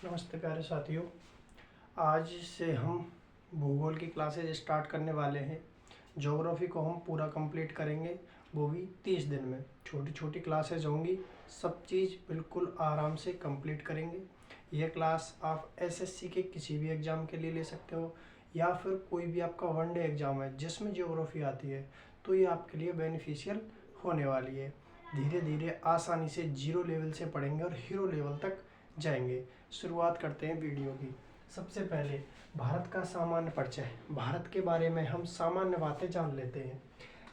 नमस्ते प्यारे साथियों। आज से हम भूगोल की क्लासेज स्टार्ट करने वाले हैं। ज्योग्राफी को हम पूरा कंप्लीट करेंगे, वो भी 30 दिन में। छोटी छोटी क्लासेज होंगी, सब चीज़ बिल्कुल आराम से कंप्लीट करेंगे। यह क्लास आप एसएससी के किसी भी एग्ज़ाम के लिए ले सकते हो, या फिर कोई भी आपका वनडे एग्ज़ाम है जिसमें ज्योग्राफी आती है, तो ये आपके लिए बेनिफिशियल होने वाली है। धीरे धीरे आसानी से जीरो लेवल से पढ़ेंगे और हीरो लेवल तक जाएंगे। शुरुआत करते हैं वीडियो की। सबसे पहले भारत का सामान्य परिचय। भारत के बारे में हम सामान्य बातें जान लेते हैं।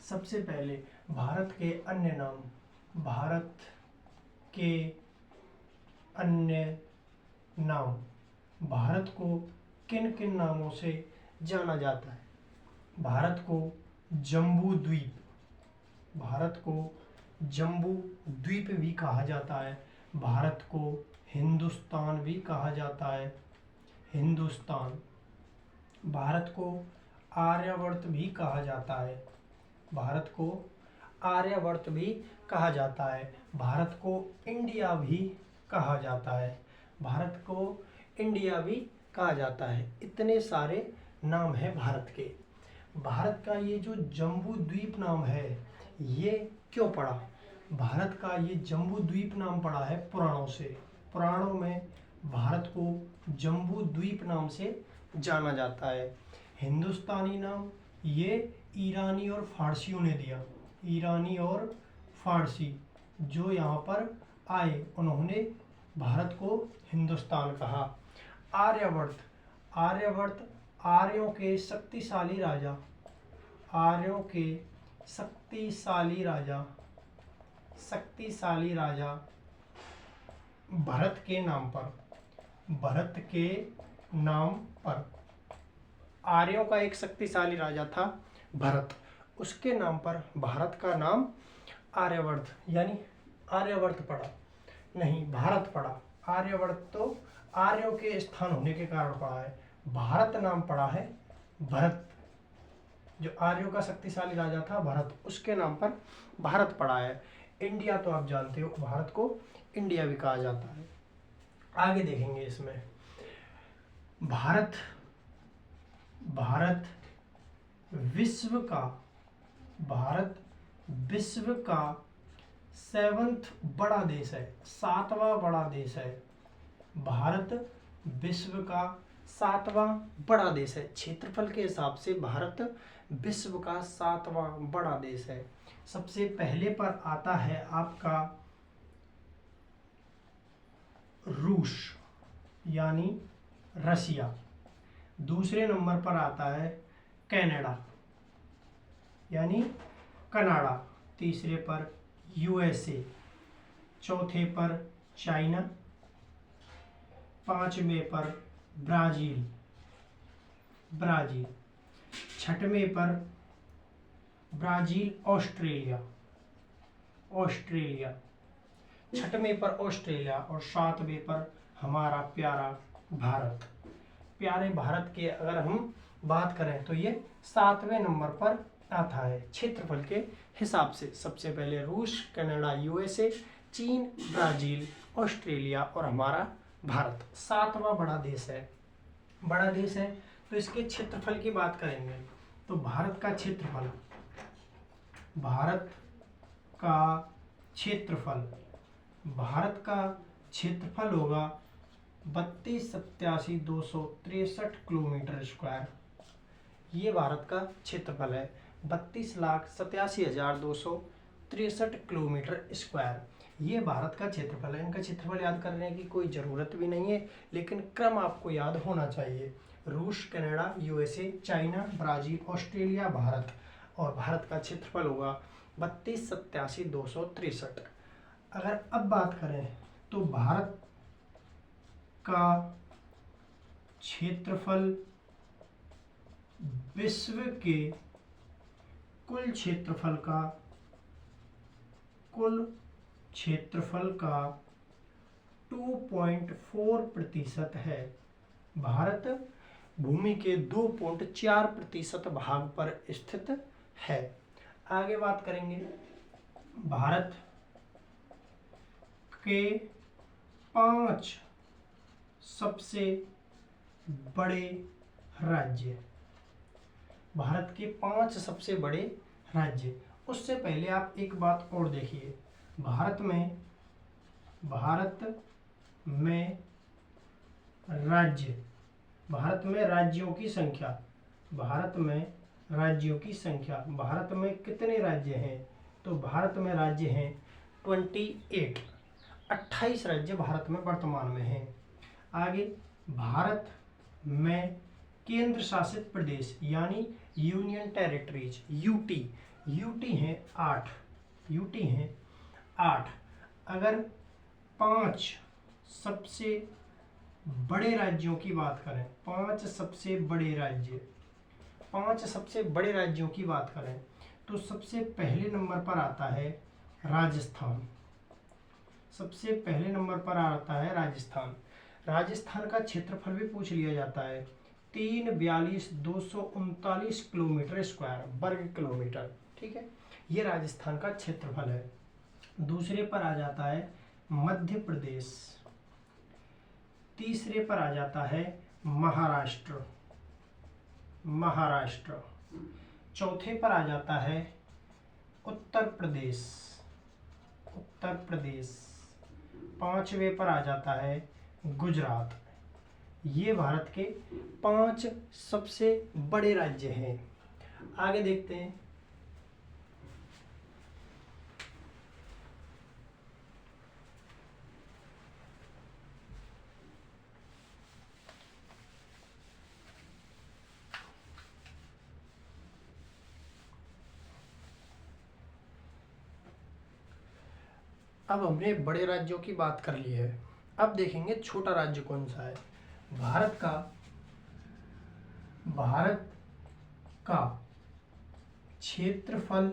सबसे पहले भारत के अन्य नाम। भारत के अन्य नाम। भारत को किन किन नामों से जाना जाता है? भारत को जम्बू द्वीप, भारत को जम्बू द्वीप भी कहा जाता है। भारत को हिंदुस्तान भी कहा जाता है, हिंदुस्तान। भारत को आर्यवर्त भी कहा जाता है, भारत को आर्यवर्त भी कहा जाता है। भारत को इंडिया भी कहा जाता है, भारत को इंडिया भी कहा जाता है। इतने सारे नाम हैं भारत के। भारत का ये जो जम्बू द्वीप नाम है, ये क्यों पड़ा? भारत का ये जम्बू द्वीप नाम पड़ा है पुराणों से। पुराणों में भारत को जम्बू द्वीप नाम से जाना जाता है। हिंदुस्तानी नाम ये ईरानी और फारसियों ने दिया। ईरानी और फारसी जो यहाँ पर आए, उन्होंने भारत को हिंदुस्तान कहा। आर्यवर्त, आर्यवर्त आर्यों के शक्तिशाली राजा, आर्यों के शक्तिशाली राजा, शक्तिशाली राजा भरत के नाम पर, भरत के नाम पर। आर्यों का एक शक्तिशाली राजा था भरत, उसके नाम पर भारत का नाम आर्यवर्त यानी आर्यवर्त पड़ा, नहीं भारत पड़ा। आर्यवर्त तो आर्यों के स्थान होने के कारण पड़ा है, भारत नाम पड़ा है भरत। जो आर्यों का शक्तिशाली राजा था भरत, उसके नाम पर भारत पड़ा है। इंडिया तो आप जानते हो, भारत को इंडिया भी कहा जाता है। आगे देखेंगे इसमें। भारत, भारत विश्व का, भारत विश्व का 7वां बड़ा देश है, 7वां बड़ा देश है। भारत विश्व का 7वां बड़ा देश है। क्षेत्रफल के हिसाब से भारत विश्व का 7वां बड़ा देश है। सबसे पहले पर आता है आपका रूस यानी रसिया। दूसरे नंबर पर आता है कनाडा यानी कनाडा। तीसरे पर यूएसए। चौथे पर चाइना। पांचवें पर ब्राज़ील, ब्राज़ील। छठवें पर ब्राज़ील, ऑस्ट्रेलिया, ऑस्ट्रेलिया। छठवें पर ऑस्ट्रेलिया और सातवें पर हमारा प्यारा भारत। प्यारे भारत के अगर हम बात करें तो ये 7वें नंबर पर आता है क्षेत्रफल के हिसाब से। सबसे पहले रूस, कनाडा, यूएसए, चीन, ब्राज़ील, ऑस्ट्रेलिया और हमारा भारत 7वां बड़ा देश है। बड़ा देश है तो इसके क्षेत्रफल की बात करेंगे तो भारत का क्षेत्रफल, भारत का क्षेत्रफल, भारत का क्षेत्रफल होगा 32,87,263 किलोमीटर स्क्वायर। ये भारत का क्षेत्रफल है, 32,87,263 किलोमीटर स्क्वायर। ये भारत का क्षेत्रफल है। इनका क्षेत्रफल याद करने की कोई ज़रूरत भी नहीं है, लेकिन क्रम आपको याद होना चाहिए। रूस, Canada, USA, China, Brazil, Australia, Bharat. और भारत का क्षेत्रफल होगा 32,87,263। अगर अब बात करें तो भारत का क्षेत्रफल विश्व के कुल क्षेत्रफल का, कुल क्षेत्रफल का 2.4% है। भारत भूमि के 2.4% भाग पर स्थित है। आगे बात करेंगे भारत के 5 सबसे बड़े राज्य, भारत के 5 सबसे बड़े राज्य। उससे पहले आप एक बात और देखिए, भारत में राज्य, भारत में राज्यों की संख्या, भारत में राज्यों की संख्या, भारत में कितने राज्य हैं? तो भारत में राज्य हैं 28, 28 राज्य भारत में वर्तमान में हैं। आगे, भारत में केंद्र शासित प्रदेश यानी यूनियन टेरिटरीज, यूटी हैं 8, यूटी हैं 8। अगर 5 सबसे बड़े राज्यों की बात करें, 5 सबसे बड़े राज्य, 5 सबसे बड़े राज्यों की बात करें तो सबसे पहले नंबर पर आता है राजस्थान, सबसे पहले नंबर पर आता है राजस्थान। राजस्थान का क्षेत्रफल भी पूछ लिया जाता है, 34239 किलोमीटर स्क्वायर, वर्ग किलोमीटर, ठीक है, ये राजस्थान का क्षेत्रफल है। दूसरे पर आ जाता है मध्य प्रदेश, तीसरे पर आ जाता है महाराष्ट्र, चौथे पर आ जाता है उत्तर प्रदेश, पांचवें पर आ जाता है गुजरात। ये भारत के 5 सबसे बड़े राज्य हैं। आगे देखते हैं, अब हमने बड़े राज्यों की बात कर ली है, अब देखेंगे छोटा राज्य कौन सा है। भारत का क्षेत्रफल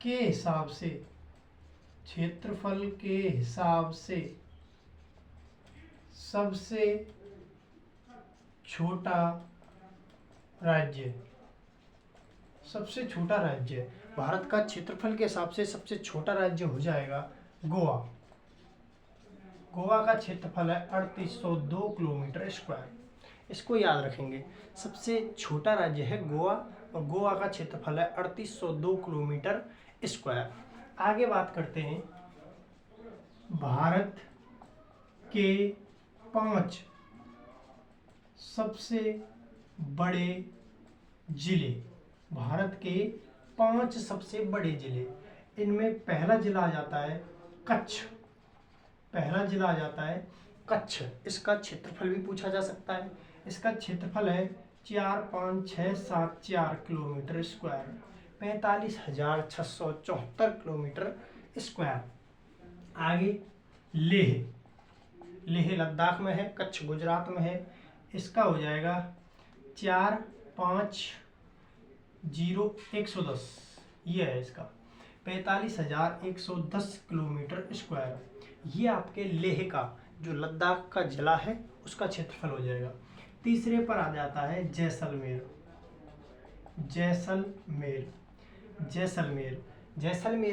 के हिसाब से सबसे छोटा राज्य, भारत का क्षेत्रफल के हिसाब से सबसे छोटा राज्य हो जाएगा गोवा। गोवा का क्षेत्रफल है 3802 किलोमीटर स्क्वायर, इसको याद रखेंगे, सबसे छोटा राज्य है गोवा और गोवा का क्षेत्रफल है 3802 किलोमीटर स्क्वायर। आगे बात करते हैं भारत के 5 सबसे बड़े जिले, भारत के 5 सबसे बड़े जिले, इनमें पहला जिला आ जाता है कच्छ, इसका क्षेत्रफल भी पूछा जा सकता है। इसका क्षेत्रफल है 45674 किलोमीटर स्क्वायर, 45,674 किलोमीटर स्क्वायर। आगे लेह लद्दाख में है, कच्छ गुजरात में है, इसका हो जाएगा 450,110, ये है इसका 45,110 किलोमीटर स्क्वायर। ये आपके लेह का जो लद्दाख का जिला है उसका क्षेत्रफल हो जाएगा। तीसरे पर आ जाता है जैसलमेर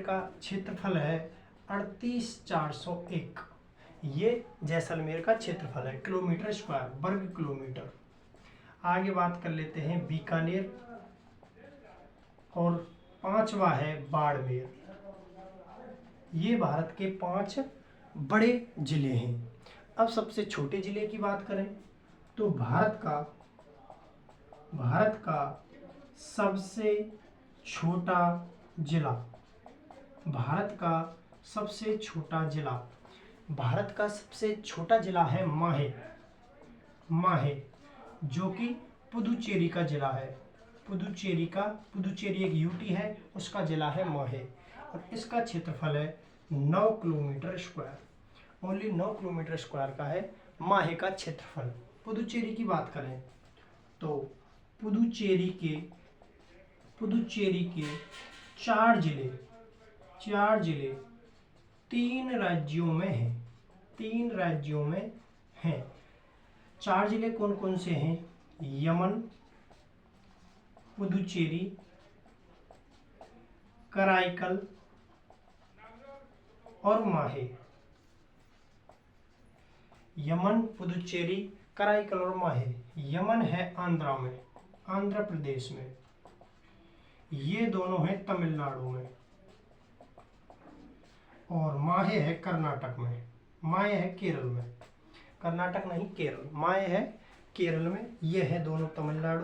का क्षेत्रफल है 38,401, ये जैसलमेर का क्षेत्रफल है किलोमीटर स्क्वायर, वर्ग किलोमीटर। आगे बात कर लेते हैं बीकानेर, और 5वां है बाड़मेर। ये भारत के 5 बड़े जिले हैं। अब सबसे छोटे जिले की बात करें तो भारत का सबसे छोटा जिला, भारत का सबसे छोटा जिला है माहे, जो कि पुदुचेरी का जिला है। पुदुचेरी एक यूटी है, उसका जिला है माहे, और इसका क्षेत्रफल है 9 kilometre square, only 9 kilometre square का है माहे का क्षेत्रफल। पुदुचेरी की बात करें तो पुदुचेरी के 4 जिले 3 राज्यों में हैं। 4 जिले कौन कौन से हैं? यमन, पुदुचेरी, कराईकल और माहे। यमन, पुदुचेरी, कराईकल और माहे। यमन है आंध्रा में, आंध्र प्रदेश में। ये दोनों है तमिलनाडु में। और माहे है कर्नाटक में। माहे है केरल में, कर्नाटक नहीं केरल। माहे है केरल में। ये है दोनों तमिलनाडु